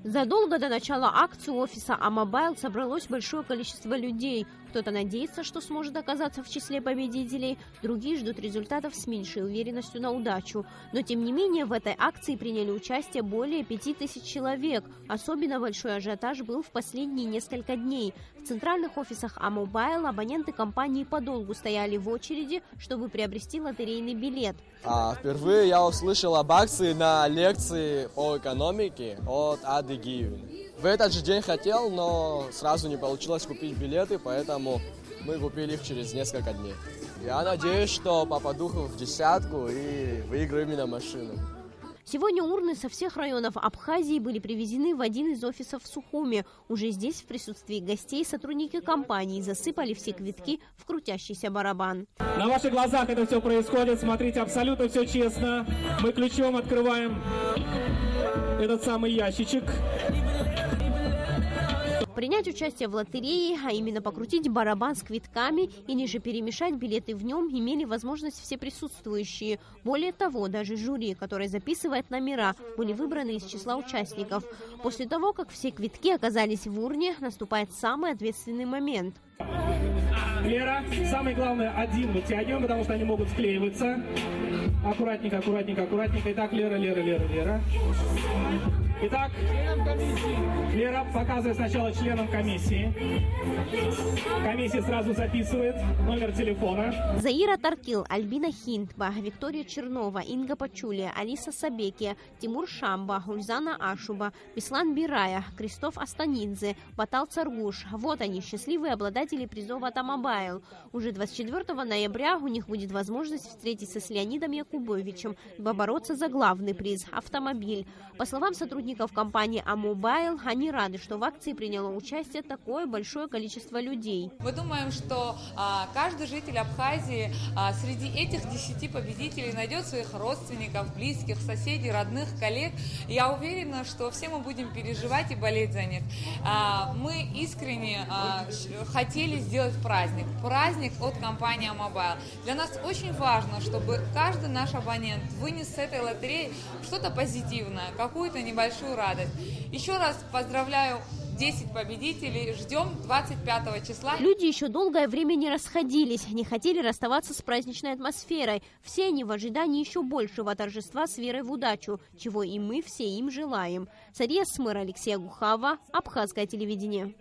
Задолго до начала акции у офиса Амобайл собралось большое количество людей. Кто-то надеется, что сможет оказаться в числе победителей, другие ждут результатов с меньшей уверенностью на удачу. Но тем не менее в этой акции приняли участие более 5000 человек. Особенно большой ажиотаж был в последние несколько дней. В центральных офисах Амобайл абоненты компании подолгу стояли в очереди, чтобы приобрести лотерейный билет. Впервые я услышал об акции на лекции по экономике от Ады Гиевны. В этот же день хотел, но сразу не получилось купить билеты, поэтому мы купили их через несколько дней. Я надеюсь, что попаду в десятку и выиграю именно машину. Сегодня урны со всех районов Абхазии были привезены в один из офисов в Сухуми. Уже здесь в присутствии гостей сотрудники компании засыпали все квитки в крутящийся барабан. На ваших глазах это все происходит. Смотрите, абсолютно все честно. Мы ключом открываем этот самый ящичек. Принять участие в лотерее, а именно покрутить барабан с квитками или же перемешать билеты в нем, имели возможность все присутствующие. Более того, даже жюри, которое записывает номера, были выбраны из числа участников. После того, как все квитки оказались в урне, наступает самый ответственный момент. Лера, самое главное, один вытягиваем, потому что они могут склеиваться. Аккуратненько, аккуратненько, аккуратненько. Итак, Лера. Итак, Лера показывает сначала членам комиссии. Комиссия сразу записывает номер телефона. Заира Таркил, Альбина Хинтба, Виктория Чернова, Инга Пачулия, Алиса Сабеки, Тимур Шамба, Ульзана Ашуба, Беслан Бирая, Кристоф Астанидзе, Батал Царгуш. Вот они, счастливые обладатели призов от Амобайл. Уже 24 ноября у них будет возможность встретиться с Леонидом Якубовичем и побороться за главный приз – автомобиль. По словам сотрудников компании Амобайл, они рады, что в акции приняло участие такое большое количество людей. Мы думаем, что каждый житель Абхазии среди этих 10 победителей найдет своих родственников, близких, соседей, родных, коллег. Я уверена, что все мы будем переживать и болеть за них. Мы искренне хотели сделать праздник от компании Амобайл. Для нас очень важно, чтобы каждый наш абонент вынес с этой лотереи что-то позитивное, какую-то небольшую радость. Еще раз поздравляю 10 победителей. Ждем 25 числа. Люди еще долгое время не расходились, не хотели расставаться с праздничной атмосферой. Все они в ожидании еще большего торжества с верой в удачу, чего и мы все им желаем. Сария Смыр, Алексей Гухава, Абхазское телевидение.